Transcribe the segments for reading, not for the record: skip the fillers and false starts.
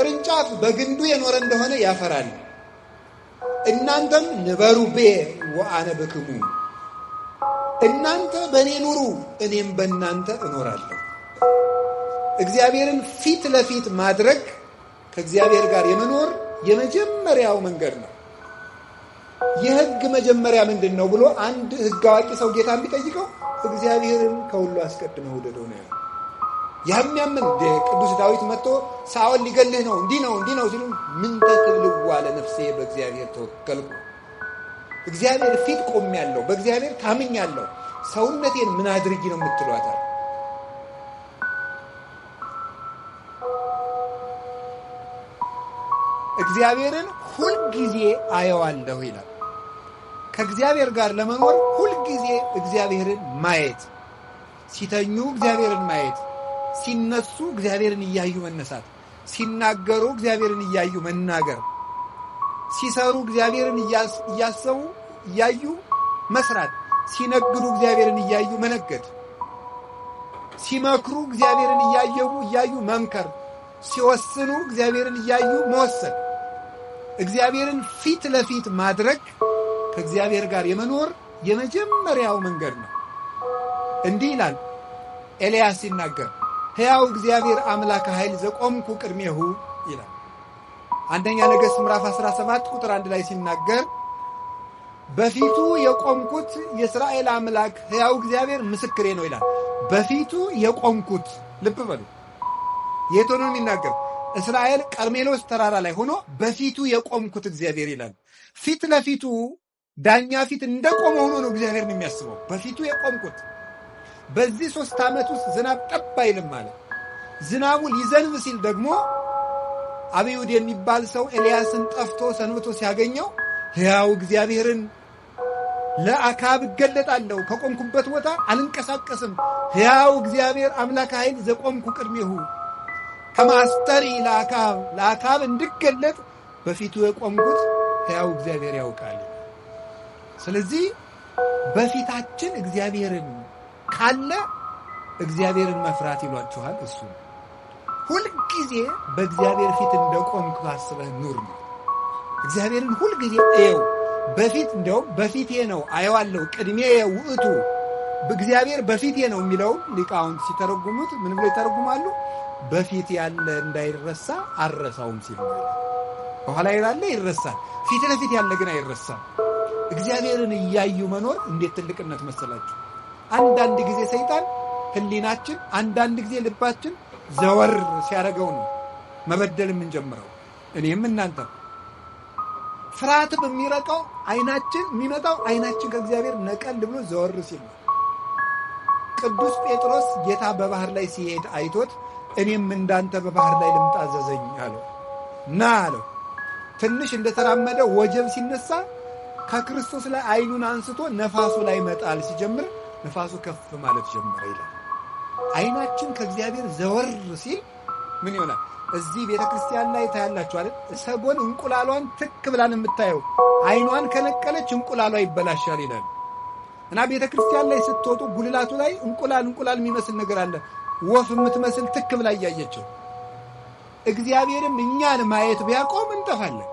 ቅርንጫፍ በግንዱ የኖረ እንደሆነ ያፈራል። እናንተም ንበሩ ቤ ወአነ በክሙ፣ እናንተ በእኔ ኑሩ እኔም በእናንተ እኖራለሁ። እግዚአብሔርን ፊት ለፊት ማድረግ ከእግዚአብሔር ጋር የመኖር የመጀመሪያው መንገድ ነው። የሕግ መጀመሪያ ምንድን ነው ብሎ አንድ ሕግ አዋቂ ሰው ጌታን ቢጠይቀው እግዚአብሔርን ከሁሉ አስቀድመህ ውደደው ነው ያለው። ያምን ቅዱስ ዳዊት መጥቶ ሳኦል ሊገልህ ነው እንዲህ ነው ሲሉ ምን ተክልዋ ለነፍሴ በእግዚአብሔር ተወከልኩ፣ እግዚአብሔር ፊት ቆሜያለሁ፣ በእግዚአብሔር ታምኛለሁ፣ ሰውነቴን ምን አድርጊ ነው የምትሏታል? እግዚአብሔርን ሁልጊዜ አየዋለሁ ይላል። ከእግዚአብሔር ጋር ለመኖር ሁልጊዜ እግዚአብሔርን ማየት፣ ሲተኙ እግዚአብሔርን ማየት፣ ሲነሱ እግዚአብሔርን እያዩ መነሳት፣ ሲናገሩ እግዚአብሔርን እያዩ መናገር፣ ሲሰሩ እግዚአብሔርን እያሰቡ እያዩ መስራት፣ ሲነግዱ እግዚአብሔርን እያዩ መነገድ፣ ሲመክሩ እግዚአብሔርን እያዩ መምከር፣ ሲወስኑ እግዚአብሔርን እያዩ መወሰን። እግዚአብሔርን ፊት ለፊት ማድረግ ከእግዚአብሔር ጋር የመኖር የመጀመሪያው መንገድ ነው። እንዲህ ይላል ኤልያስ ሲናገር ሕያው እግዚአብሔር አምላከ ኃይል ዘቆምኩ ቅድሜሁ ይላል። አንደኛ ነገሥት ምዕራፍ 17 ቁጥር 1 ላይ ሲናገር በፊቱ የቆምኩት የእስራኤል አምላክ ሕያው እግዚአብሔር ምስክሬ ነው ይላል። በፊቱ የቆምኩት ልብ በሉ፣ የት ሆኖ የሚናገር? እስራኤል ቀርሜሎስ ተራራ ላይ ሆኖ በፊቱ የቆምኩት እግዚአብሔር ይላል። ፊት ለፊቱ ዳኛ ፊት እንደቆመ ሆኖ ነው እግዚአብሔር የሚያስበው። በፊቱ የቆምኩት በዚህ 3 ዓመት ውስጥ ዝናብ ጠብ አይልም ማለት። ዝናቡ ሊዘንብ ሲል ደግሞ አብዩድ የሚባል ሰው ኤልያስን ጠፍቶ ሰንብቶ ሲያገኘው ሕያው እግዚአብሔርን ለአካብ እገለጣለሁ፣ ከቆምኩበት ቦታ አልንቀሳቀስም፣ ሕያው እግዚአብሔር አምላከ ኃይል ዘቆምኩ ቅድሜሁ ከማስተሪ ለአካብ እንድገለጥ በፊቱ የቆምኩት ሕያው እግዚአብሔር ያውቃል። ስለዚህ በፊታችን እግዚአብሔርን ካለ እግዚአብሔርን መፍራት ይሏችኋል። እሱ ሁልጊዜ በእግዚአብሔር ፊት እንደቆምክ አስበህ ኑር ነው። እግዚአብሔርን ሁልጊዜ እየው። በፊት እንደውም በፊቴ ነው አየዋለሁ፣ ቅድሜ ውእቱ እግዚአብሔር በፊቴ ነው የሚለው ሊቃውንት ሲተረጉሙት ምን ብለው ይተረጉማሉ? በፊት ያለ እንዳይረሳ አረሳውም ሲሉ በኋላ ያለ ይረሳል፣ ፊት ለፊት ያለ ግን አይረሳም። እግዚአብሔርን እያዩ መኖር እንዴት ትልቅነት መሰላችሁ! አንዳንድ ጊዜ ሰይጣን ህሊናችን፣ አንዳንድ ጊዜ ልባችን ዘወር ሲያደርገው ነው መበደል የምንጀምረው። እኔም እናንተ ፍርሃት በሚረቀው አይናችን የሚመጣው አይናችን ከእግዚአብሔር ነቀል ብሎ ዘወር ሲል ነው። ቅዱስ ጴጥሮስ ጌታ በባህር ላይ ሲሄድ አይቶት እኔም እንዳንተ በባህር ላይ ልምጣ አዘዘኝ አለው። ና አለው። ትንሽ እንደተራመደ ወጀብ ሲነሳ ከክርስቶስ ላይ አይኑን አንስቶ ነፋሱ ላይ መጣል ሲጀምር ነፋሱ ከፍ ማለት ጀመረ ይላል። አይናችን ከእግዚአብሔር ዘወር ሲል ምን ይሆናል? እዚህ ቤተ ክርስቲያን ላይ ታያላችሁ አይደል? ሰጎን እንቁላሏን ትክ ብላን የምታየው አይኗን ከነቀለች እንቁላሏ ይበላሻል ይላል። እና ቤተ ክርስቲያን ላይ ስትወጡ ጉልላቱ ላይ እንቁላል የሚመስል ነገር አለ። ወፍ የምትመስል ትክ ብላ እያየችው። እግዚአብሔርም እኛን ማየት ቢያቆም እንጠፋለን።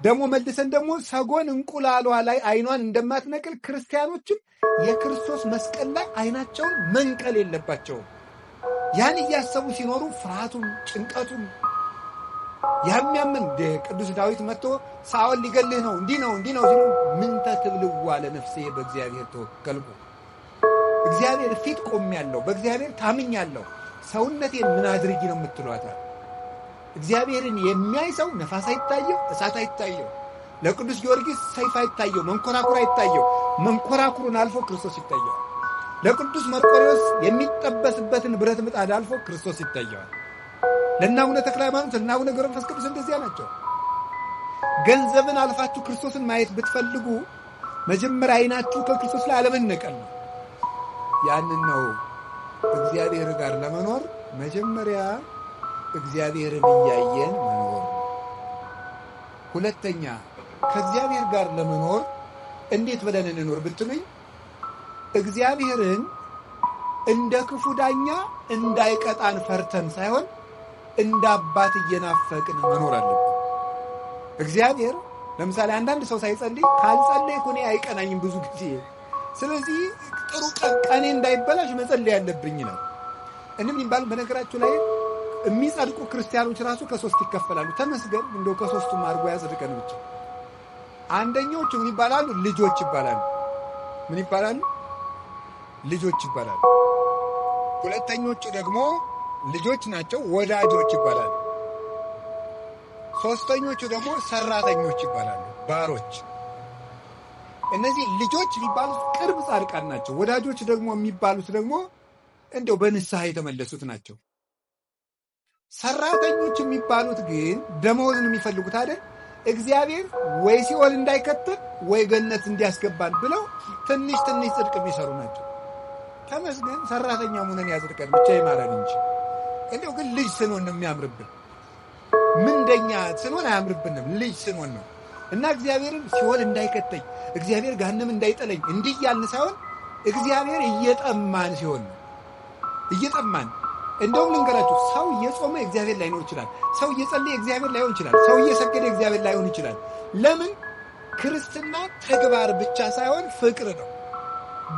ደግሞ መልሰን ደግሞ ሰጎን እንቁላሏ ላይ አይኗን እንደማትነቅል ክርስቲያኖችም የክርስቶስ መስቀል ላይ አይናቸውን መንቀል የለባቸውም። ያን እያሰቡ ሲኖሩ ፍርሃቱም ጭንቀቱም ያምን ቅዱስ ዳዊት መጥቶ ሳኦል ሊገልህ ነው እንዲህ ነው ሲሉ ምን ተክልዋ ለነፍሴ በእግዚአብሔር ተወከልኩ፣ እግዚአብሔር ፊት ቆሜያለሁ፣ በእግዚአብሔር ታምኛለሁ፣ ሰውነቴን ምን አድርጊ ነው የምትሏታል? እግዚአብሔርን የሚያይ ሰው ነፋስ አይታየው፣ እሳት አይታየው። ለቅዱስ ጊዮርጊስ ሰይፍ አይታየው፣ መንኮራኩር አይታየው። መንኮራኩሩን አልፎ ክርስቶስ ይታየዋል። ለቅዱስ መርቆሬዎስ የሚጠበስበትን ብረት ምጣድ አልፎ ክርስቶስ ይታየዋል። ለእነ አቡነ ተክለ ሃይማኖት፣ ለእነ አቡነ ገብረ መንፈስ ቅዱስ እንደዚያ ናቸው። ገንዘብን አልፋችሁ ክርስቶስን ማየት ብትፈልጉ መጀመሪያ አይናችሁ ከክርስቶስ ላይ አለመነቀል ነው። ያንን ነው እግዚአብሔር ጋር ለመኖር መጀመሪያ እግዚአብሔርን እያየን መኖር። ሁለተኛ ከእግዚአብሔር ጋር ለመኖር እንዴት ብለን እንኖር ብትሉኝ እግዚአብሔርን እንደ ክፉ ዳኛ እንዳይቀጣን ፈርተን ሳይሆን እንደ አባት እየናፈቅን መኖር አለብን። እግዚአብሔር ለምሳሌ አንዳንድ ሰው ሳይጸልይ ካልጸለይኩ እኔ አይቀናኝም ብዙ ጊዜ፣ ስለዚህ ጥሩ ቀኔ እንዳይበላሽ መጸለይ ያለብኝ ነው። እንም ይባል በነገራችሁ ላይ የሚጸድቁ ክርስቲያኖች ራሱ ከሶስት ይከፈላሉ። ተመስገን እንደው ከሶስቱም አድርጎ ያጽድቀን ብቻ። አንደኞቹ ምን ይባላሉ? ልጆች ይባላሉ። ምን ይባላሉ? ልጆች ይባላሉ። ሁለተኞቹ ደግሞ ልጆች ናቸው፣ ወዳጆች ይባላሉ። ሶስተኞቹ ደግሞ ሰራተኞች ይባላሉ፣ ባሮች። እነዚህ ልጆች የሚባሉት ቅርብ ጻድቃን ናቸው። ወዳጆች ደግሞ የሚባሉት ደግሞ እንደው በንስሐ የተመለሱት ናቸው። ሰራተኞች የሚባሉት ግን ደመወዝን የሚፈልጉት አይደል? እግዚአብሔር ወይ ሲኦል እንዳይከተል ወይ ገነት እንዲያስገባን ብለው ትንሽ ትንሽ ጽድቅ የሚሰሩ ናቸው። ተመስገን ሰራተኛ ሆነን ያጽድቀን ብቻ ይማረን እንጂ። እንደው ግን ልጅ ስንሆን ነው የሚያምርብን። ምንደኛ ስንሆን አያምርብንም፣ ልጅ ስንሆን ነው። እና እግዚአብሔርን ሲኦል እንዳይከተኝ እግዚአብሔር ገሃነም እንዳይጠለኝ እንዲህ እያልን ሳይሆን እግዚአብሔር እየጠማን ሲሆን ነው። እየጠማን እንደውም ልንገራችሁ፣ ሰው እየጾመ እግዚአብሔር ላይኖር ይችላል። ሰው እየጸለየ እግዚአብሔር ላይሆን ይችላል። ሰው እየሰገደ እግዚአብሔር ላይሆን ይችላል። ለምን? ክርስትና ተግባር ብቻ ሳይሆን ፍቅር ነው።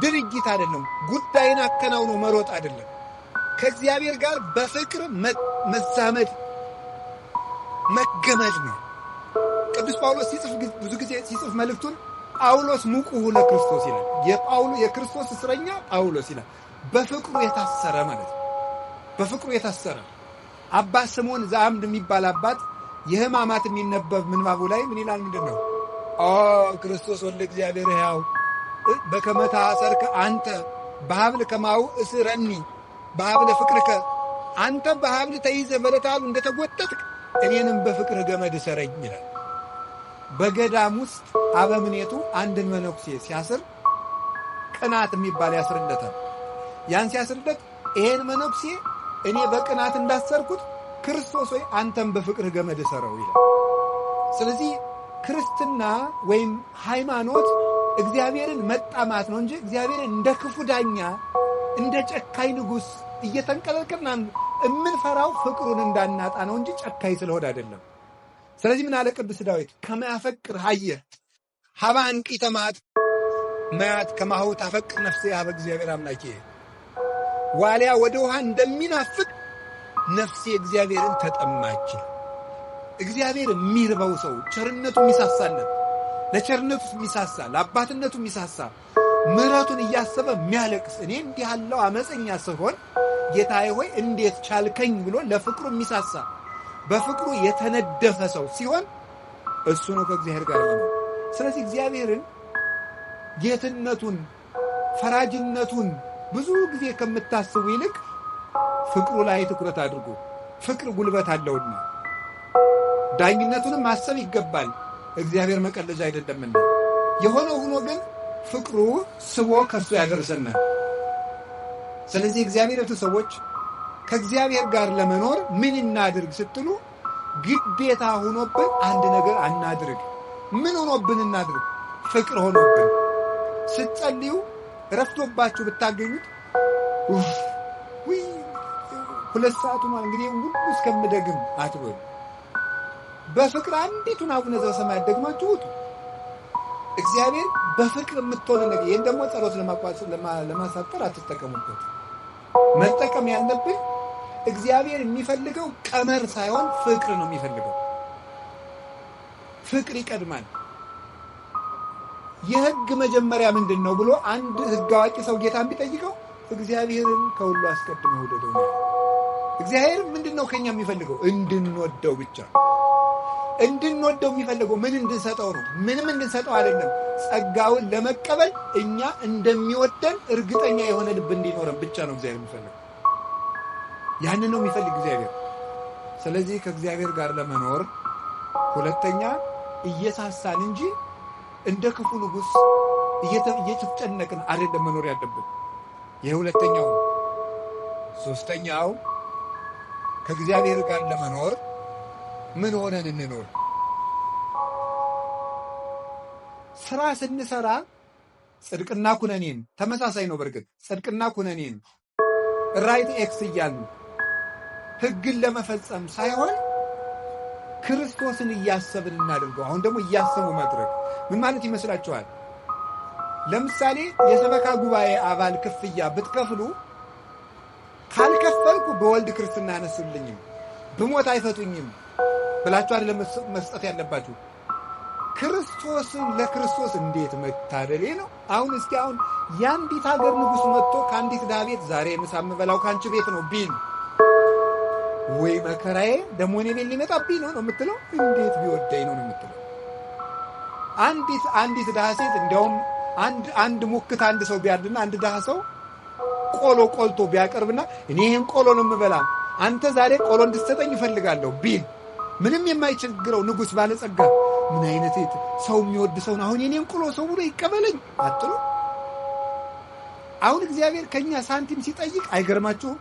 ድርጊት አይደለም። ጉዳይን አከናውኖ መሮጥ አይደለም። ከእግዚአብሔር ጋር በፍቅር መዛመድ መገመድ ነው። ቅዱስ ጳውሎስ ሲጽፍ ብዙ ጊዜ ሲጽፍ መልእክቱን ጳውሎስ ሙቁሁ ለክርስቶስ ይላል። የክርስቶስ እስረኛ ጳውሎስ ይላል። በፍቅሩ የታሰረ ማለት ነው። በፍቅሩ የታሰረ አባ ስምዖን ዘአምድ የሚባል አባት የሕማማት የሚነበብ ምንባቡ ላይ ምን ይላል? ምንድን ነው? ክርስቶስ ወልደ እግዚአብሔር ሕያው በከመ ተአሰርከ አንተ በሀብል ከማሁ እስረኒ በሀብለ ፍቅርከ፣ አንተ በሀብል ተይዘህ በለታሉ እንደተጎተትክ እኔንም በፍቅር ገመድ እሰረኝ ይላል። በገዳም ውስጥ አበምኔቱ አንድን መነኩሴ ሲያስር ቅናት የሚባል ያስርለታል። ያን ሲያስርለት ይሄን መነኩሴ እኔ በቅናት እንዳሰርኩት ክርስቶስ ወይ አንተም በፍቅር ገመድ እሰረው ይላል። ስለዚህ ክርስትና ወይም ሃይማኖት እግዚአብሔርን መጣማት ነው እንጂ እግዚአብሔርን እንደ ክፉ ዳኛ እንደ ጨካኝ ንጉሥ እየተንቀለቀልን የምንፈራው ፍቅሩን እንዳናጣ ነው እንጂ ጨካኝ ስለሆነ አይደለም። ስለዚህ ምን አለ ቅዱስ ዳዊት? ከመያፈቅር ሀየ ሀባ እንቂተ መዓት መያት ከማሁ ታፈቅር ነፍሴ ሀበ እግዚአብሔር አምላኬ። ዋሊያ ወደ ውሃ እንደሚናፍቅ ነፍሴ እግዚአብሔርን ተጠማች። እግዚአብሔር የሚርበው ሰው ቸርነቱ የሚሳሳለት፣ ለቸርነቱ የሚሳሳ፣ ለአባትነቱ የሚሳሳ፣ ምሕረቱን እያሰበ የሚያለቅስ፣ እኔ እንዲህ ያለው አመፀኛ ስሆን ጌታዬ ሆይ እንዴት ቻልከኝ ብሎ ለፍቅሩ የሚሳሳ፣ በፍቅሩ የተነደፈ ሰው ሲሆን እሱ ነው ከእግዚአብሔር ጋር ነው። ስለዚህ እግዚአብሔርን ጌትነቱን፣ ፈራጅነቱን ብዙ ጊዜ ከምታስቡ ይልቅ ፍቅሩ ላይ ትኩረት አድርጉ። ፍቅር ጉልበት አለውና ዳኝነቱንም ማሰብ ይገባል። እግዚአብሔር መቀለጃ አይደለምና። የሆነ ሆኖ ግን ፍቅሩ ስቦ ከሱ ያደርሰናል። ስለዚህ እግዚአብሔር ሰዎች ከእግዚአብሔር ጋር ለመኖር ምን እናድርግ ስትሉ ግዴታ ሆኖብን አንድ ነገር አናድርግ። ምን ሆኖብን እናድርግ? ፍቅር ሆኖብን። ስትጸልዩ ረፍቶባችሁ ብታገኙት ሁለት ሰዓቱ ነው እንግዲህ ሁሉ እስከምደግም አትበሉ። በፍቅር አንዲቱን አቡነ ዘበሰማያት ደግማችሁ ውጡ። እግዚአብሔር በፍቅር የምትሆነ ነገር። ይህን ደግሞ ጸሎት ለማሳጠር አትጠቀሙበት። መጠቀም ያለብን እግዚአብሔር የሚፈልገው ቀመር ሳይሆን ፍቅር ነው የሚፈልገው። ፍቅር ይቀድማል። የሕግ መጀመሪያ ምንድን ነው ብሎ አንድ ሕግ አዋቂ ሰው ጌታን ቢጠይቀው እግዚአብሔርን ከሁሉ አስቀድመህ ውደደው ነው። እግዚአብሔር ምንድን ነው ከኛ የሚፈልገው? እንድንወደው ብቻ። እንድንወደው የሚፈልገው ምን እንድንሰጠው ነው? ምንም እንድንሰጠው አይደለም። ጸጋውን ለመቀበል እኛ እንደሚወደን እርግጠኛ የሆነ ልብ እንዲኖረን ብቻ ነው እግዚአብሔር የሚፈልገው። ያንን ነው የሚፈልግ እግዚአብሔር። ስለዚህ ከእግዚአብሔር ጋር ለመኖር ሁለተኛ እየሳሳን እንጂ እንደ ክፉ ንጉሥ እየተጨነቅን አይደለም መኖር ያለብን። ይህ ሁለተኛው ነው። ሶስተኛው ከእግዚአብሔር ጋር ለመኖር ምን ሆነን እንኖር? ስራ ስንሰራ ጽድቅና ኩነኔን ተመሳሳይ ነው። በርግጥ ጽድቅና ኩነኔን ራይት ኤክስ እያልን ሕግን ለመፈጸም ሳይሆን ክርስቶስን እያሰብን እናድርገው። አሁን ደግሞ እያሰቡ ማድረግ ምን ማለት ይመስላችኋል? ለምሳሌ የሰበካ ጉባኤ አባል ክፍያ ብትከፍሉ ካልከፈልኩ በወልድ ክርስትና አነሱልኝም ብሞት አይፈቱኝም ብላችሁ አይደለም መስጠት ያለባችሁ። ክርስቶስን ለክርስቶስ እንዴት መታደሌ ነው። አሁን እስኪ አሁን የአንዲት ሀገር ንጉሥ መጥቶ ከአንዲት ድሃ ቤት ዛሬ ምሳ የምበላው ከአንቺ ቤት ነው ቢል ወይ መከራዬ ደግሞ እኔ ቤት ሊመጣብኝ ነው የምትለው? እንዴት ቢወደኝ ነው የምትለው? አንዲት ድሃ ሴት እንዲያውም አንድ ሙክት አንድ ሰው ቢያድና አንድ ድሃ ሰው ቆሎ ቆልቶ ቢያቀርብና እኔ ይህን ቆሎ ነው የምበላ አንተ ዛሬ ቆሎ እንድትሰጠኝ እፈልጋለሁ ቢል ምንም የማይቸግረው ንጉሥ ባለጸጋ ምን አይነት ሰው የሚወድ ሰው ነው አሁን የኔን ቆሎ ሰው ብሎ ይቀበለኝ አትሉ? አሁን እግዚአብሔር ከኛ ሳንቲም ሲጠይቅ አይገርማችሁም?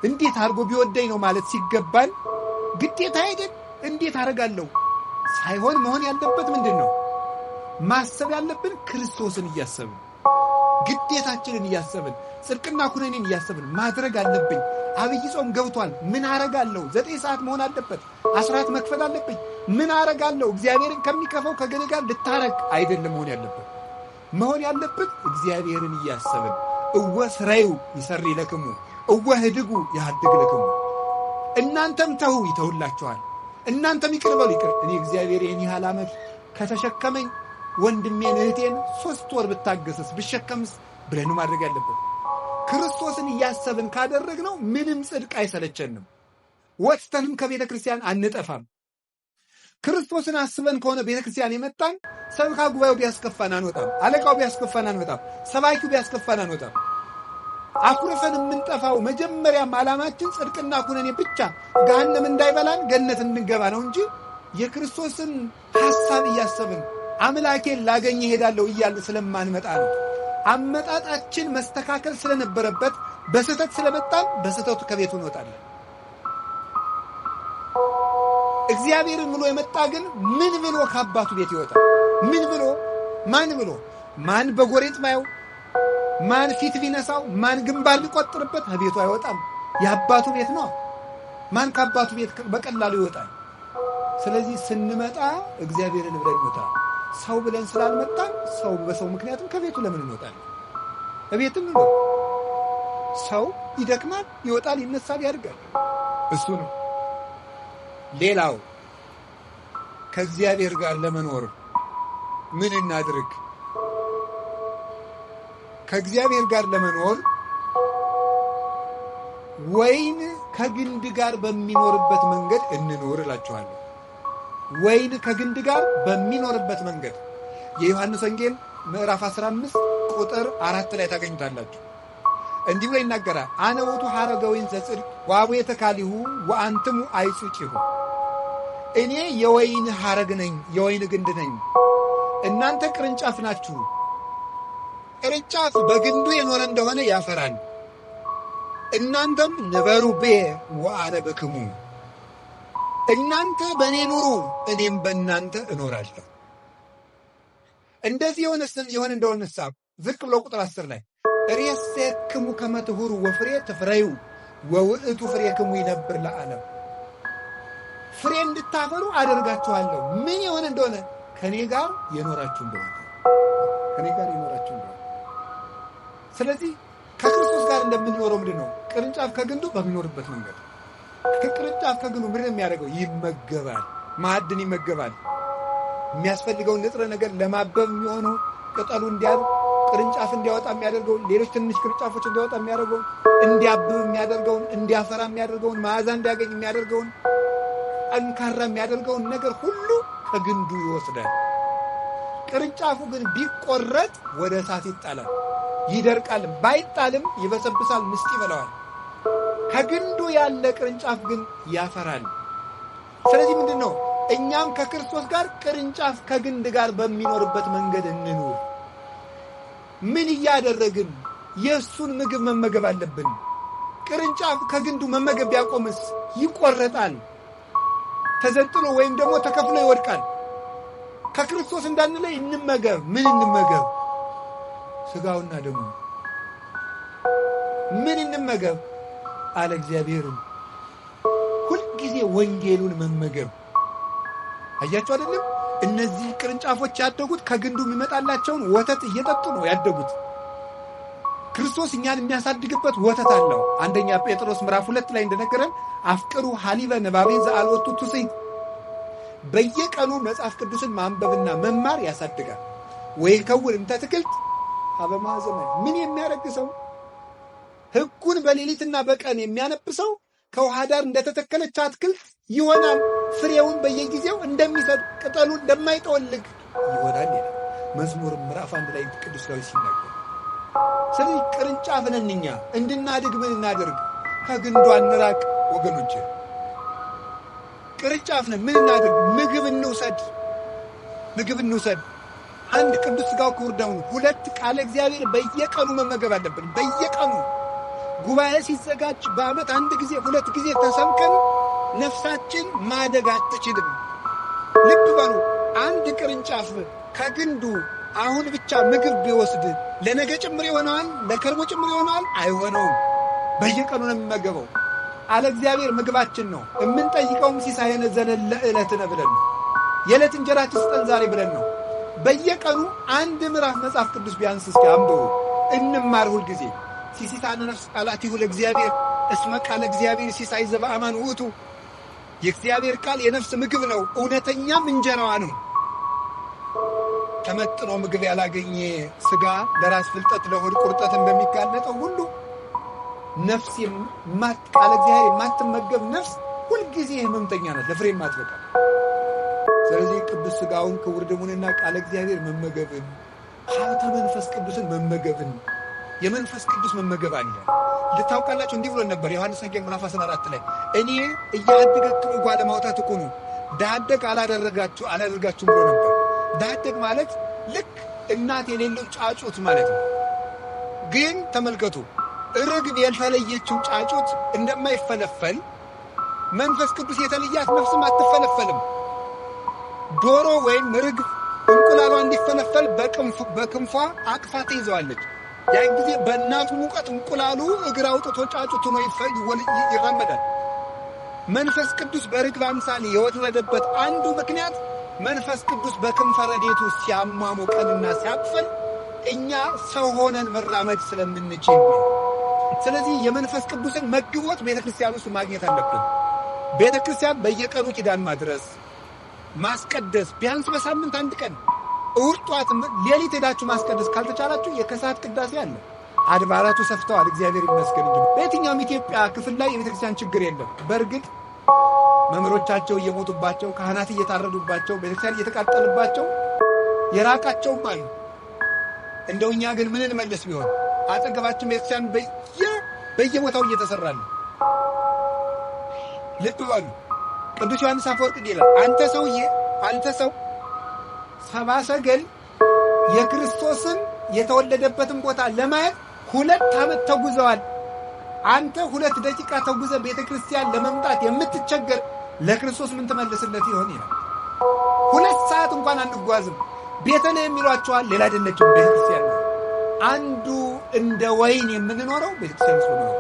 እንዴት አድርጎ ቢወደኝ ነው ማለት ሲገባል ግዴታ አይደል? እንዴት አደርጋለሁ ሳይሆን መሆን ያለበት ምንድን ነው? ማሰብ ያለብን ክርስቶስን እያሰብን ግዴታችንን እያሰብን ጽድቅና ኩነኔን እያሰብን ማድረግ አለብኝ። አብይ ጾም ገብቷል። ምን አረጋለሁ? 9 ሰዓት መሆን አለበት። አስራት መክፈል አለብኝ። ምን አረጋለሁ? እግዚአብሔርን ከሚከፈው ከገሌ ጋር ልታረቅ አይደለም መሆን ያለበት። መሆን ያለበት እግዚአብሔርን እያሰብን እወ ስራዩ ይሰሪ ለክሙ እወ ህድጉ ያድግ ለክሙ። እናንተም ተው ይተውላችኋል፣ እናንተም ይቅር በሉ ይቅር። እኔ እግዚአብሔር ይህን ያህል ዓመት ከተሸከመኝ ወንድሜን እህቴን 3 ወር ብታገሰስ ብሸከምስ ብለን ማድረግ ያለበት። ክርስቶስን እያሰብን ካደረግነው ምንም ጽድቅ አይሰለቸንም፣ ወጥተንም ከቤተ ክርስቲያን አንጠፋም። ክርስቶስን አስበን ከሆነ ቤተ ክርስቲያን የመጣን ሰብካ ጉባኤው ቢያስከፋን አንወጣም፣ አለቃው ቢያስከፋን አንወጣም፣ ሰባኪው ቢያስከፋን አንወጣም። አኩርፈን የምንጠፋው መጀመሪያም ዓላማችን ጽድቅና ኩነኔ ብቻ ገሃነም እንዳይበላን ገነት እንገባ ነው እንጂ የክርስቶስን ሐሳብ እያሰብን አምላኬን ላገኝ እሄዳለሁ እያልን ስለማንመጣ ነው። አመጣጣችን መስተካከል ስለነበረበት በስህተት ስለመጣን በስህተቱ ከቤቱ እንወጣለን። እግዚአብሔርን ብሎ የመጣ ግን ምን ብሎ ከአባቱ ቤት ይወጣል? ምን ብሎ ማን ብሎ ማን በጎሬጥ ማየው ማን ፊት ቢነሳው ማን ግንባር ሊቆጥርበት ከቤቱ አይወጣም። የአባቱ ቤት ነው። ማን ከአባቱ ቤት በቀላሉ ይወጣል? ስለዚህ ስንመጣ እግዚአብሔርን ብለን እንወጣ። ሰው ብለን ስላልመጣን ሰው በሰው ምክንያቱም ከቤቱ ለምን እንወጣለን? እቤትም ነው ሰው ይደክማል፣ ይወጣል፣ ይነሳል፣ ያድጋል። እሱ ነው። ሌላው ከእግዚአብሔር ጋር ለመኖር ምን እናድርግ? ከእግዚአብሔር ጋር ለመኖር ወይን ከግንድ ጋር በሚኖርበት መንገድ እንኖር እላችኋለሁ። ወይን ከግንድ ጋር በሚኖርበት መንገድ የዮሐንስ ወንጌል ምዕራፍ 15 ቁጥር 4 ላይ ታገኙታላችሁ። እንዲህ ብሎ ይናገራል። አነ ውእቱ ሐረገ ወይን ዘጽድቅ ወአቡየ ተካሊሁ ወአንትሙ አይጹቂሁ። እኔ የወይን ሐረግ ነኝ፣ የወይን ግንድ ነኝ፣ እናንተ ቅርንጫፍ ናችሁ። ቅርንጫፍ በግንዱ የኖረ እንደሆነ ያፈራል። እናንተም ንበሩ ብየ ወአነ በክሙ። እናንተ በእኔ ኑሩ፣ እኔም በእናንተ እኖራለሁ። እንደዚህ የሆነ እንደሆነሳ ዝቅ ብሎ ቁጥር 10 ላይ ርእሴክሙ ከመ ትሁሩ ወፍሬ ትፍረዩ ወውእቱ ፍሬክሙ ይነብር ለዓለም። ፍሬ እንድታፈሩ አደርጋችኋለሁ። ምን የሆነ እንደሆነ ከኔ ጋር የኖራችሁ እንደሆነ ከኔ ጋር የኖራችሁ እንደሆነ። ስለዚህ ከክርስቶስ ጋር እንደምንኖረው ምንድን ነው? ቅርንጫፍ ከግንዱ በሚኖርበት መንገድ። ከቅርንጫፍ ከግንዱ ምንድን ነው የሚያደርገው? ይመገባል፣ ማዕድን ይመገባል። የሚያስፈልገውን ንጥረ ነገር ለማበብ የሚሆነው ቅጠሉ እንዲያብብ ቅርንጫፍ እንዲያወጣ የሚያደርገውን ሌሎች ትንሽ ቅርንጫፎች እንዲያወጣ የሚያደርገውን እንዲያብብ የሚያደርገውን እንዲያፈራ የሚያደርገውን መዓዛ እንዲያገኝ የሚያደርገውን ጠንካራ የሚያደርገውን ነገር ሁሉ ከግንዱ ይወስዳል። ቅርንጫፉ ግን ቢቆረጥ ወደ እሳት ይጣላል፣ ይደርቃል። ባይጣልም ይበሰብሳል፣ ምስጥ ይበላዋል። ከግንዱ ያለ ቅርንጫፍ ግን ያፈራል። ስለዚህ ምንድን ነው? እኛም ከክርስቶስ ጋር ቅርንጫፍ ከግንድ ጋር በሚኖርበት መንገድ እንኑር። ምን እያደረግን? የእሱን ምግብ መመገብ አለብን። ቅርንጫፍ ከግንዱ መመገብ ቢያቆምስ ይቆረጣል፣ ተዘንጥሎ ወይም ደግሞ ተከፍሎ ይወድቃል። ከክርስቶስ እንዳንለይ እንመገብ። ምን እንመገብ? ሥጋውና ደሙ። ምን እንመገብ አለ እግዚአብሔርም ሁልጊዜ ወንጌሉን መመገብ። አያችሁ አይደለም? እነዚህ ቅርንጫፎች ያደጉት ከግንዱ የሚመጣላቸውን ወተት እየጠጡ ነው ያደጉት። ክርስቶስ እኛን የሚያሳድግበት ወተት አለው። አንደኛ ጴጥሮስ ምዕራፍ 2 ላይ እንደነገረን አፍቅሩ ሐሊበ ንባቤ ዘአልወቱ ትስሕት። በየቀኑ መጽሐፍ ቅዱስን ማንበብና መማር ያሳድጋል። ወይ ከውን እንተ ትክልት አበማ ዘመን ምን የሚያደርግ ሰው ሕጉን በሌሊትና በቀን የሚያነብሰው ከውሃ ዳር እንደተተከለች አትክልት ይሆናል። ፍሬውን በየጊዜው እንደሚሰጥ ቅጠሉ እንደማይጠወልግ ይሆናል ይላል መዝሙር ምዕራፍ 1 ላይ ቅዱስ ዳዊት ሲናገር። ስለዚህ ቅርንጫፍ ነን እኛ። እንድናድግ ምን እናደርግ? ከግንዱ አንራቅ ወገኖች። ቅርንጫፍ ነን። ምን እናደርግ? ምግብ እንውሰድ። አንድ ቅዱስ ሥጋው ክቡር ደሙን፣ 2 ቃለ እግዚአብሔር በየቀኑ መመገብ አለብን። በየቀኑ ጉባኤ ሲዘጋጅ በዓመት 1 ጊዜ 2 ጊዜ ተሰብከን ነፍሳችን ማደግ አትችልም። ልብ በሉ። አንድ ቅርንጫፍ ከግንዱ አሁን ብቻ ምግብ ቢወስድ ለነገ ጭምር ይሆናል? ለከርሞ ጭምር ይሆናል? አይሆነውም። በየቀኑ ነው የሚመገበው። አለ እግዚአብሔር ምግባችን ነው። የምንጠይቀውም ሲሳየነ ዘለለ ዕለትነ ብለን ነው። የዕለት እንጀራችን ስጠን ዛሬ ብለን ነው። በየቀኑ 1 ምዕራፍ መጽሐፍ ቅዱስ ቢያንስ እስኪ አንብቡ፣ እንማር። ሁልጊዜ ሲሲታነ ነፍስ ቃላቲሁ ለእግዚአብሔር እስመ ቃለ እግዚአብሔር ሲሳይ ዘበአማን ውእቱ። የእግዚአብሔር ቃል የነፍስ ምግብ ነው፣ እውነተኛም እንጀራዋ ነው። ተመጥኖ ምግብ ያላገኘ ሥጋ ለራስ ፍልጠት ለሆድ ቁርጠት እንደሚጋለጠው ሁሉ ነፍስ ቃለ እግዚአብሔር የማትመገብ ነፍስ ሁልጊዜ ሕመምተኛ ናት፣ ለፍሬ የማትበቃ። ስለዚህ ቅዱስ ሥጋውን ክቡር ደሙንና ቃለ እግዚአብሔር መመገብን፣ ሀብተ መንፈስ ቅዱስን መመገብን፣ የመንፈስ ቅዱስ መመገብ አለ። ልታውቃላችሁ እንዲህ ብሎ ነበር ዮሐንስ ወንጌል ምዕራፍ 14 ላይ እኔ እያደገክሙ ጓለማውታት እኮ ነው ዳደግ አላደርጋችሁም ብሎ ነበር። ዳደግ ማለት ልክ እናት የሌለው ጫጩት ማለት ነው። ግን ተመልከቱ፣ ርግብ ያልፈለየችው ጫጩት እንደማይፈለፈል መንፈስ ቅዱስ የተለያት ነፍስም አትፈለፈልም። ዶሮ ወይም ርግብ እንቁላሏ እንዲፈለፈል በክንፏ አቅፋ ትይዘዋለች። ያን ጊዜ በእናቱ ሙቀት እንቁላሉ እግር አውጥቶ ጫጩት ሆኖ ይራመዳል። መንፈስ ቅዱስ በርግብ አምሳል የወረደበት አንዱ ምክንያት መንፈስ ቅዱስ በክንፈ ረድኤቱ ሲያሟሙቀንና ሲያቅፈን እኛ ሰው ሆነን መራመድ ስለምንችል ነው። ስለዚህ የመንፈስ ቅዱስን መግቦት ቤተክርስቲያን ውስጥ ማግኘት አለብን። ቤተክርስቲያን በየቀኑ ኪዳን ማድረስ፣ ማስቀደስ፣ ቢያንስ በሳምንት 1 ቀን እሑድ ጧት ሌሊት ሄዳችሁ ማስቀደስ ካልተቻላችሁ የከሰዓት ቅዳሴ አለ። አድባራቱ ሰፍተዋል፣ እግዚአብሔር ይመስገን እንጂ በየትኛውም ኢትዮጵያ ክፍል ላይ የቤተክርስቲያን ችግር የለም። በእርግጥ መምህሮቻቸው እየሞቱባቸው፣ ካህናት እየታረዱባቸው፣ ቤተክርስቲያን እየተቃጠልባቸው የራቃቸውም አሉ። እንደው እኛ ግን ምን እንመልስ ቢሆን አጠገባችን ቤተክርስቲያን በየቦታው እየተሰራ ነው። ልብ በሉ። ቅዱስ ዮሐንስ አፈወርቅ ይላል አንተ ሰው 70 ሰገል የክርስቶስን የተወለደበትን ቦታ ለማየት 2 ዓመት ተጉዘዋል። አንተ 2 ደቂቃ ተጉዘ ቤተክርስቲያን ለመምጣት የምትቸገር ለክርስቶስ ምን ትመልስለት ይሆን ይላል። 2 ሰዓት እንኳን አንጓዝም። ቤተልሔም ይሏቸዋል፣ ሌላ አይደለችም ቤተክርስቲያን። አንዱ እንደ ወይን የምንኖረው ቤተክርስቲያን ነው።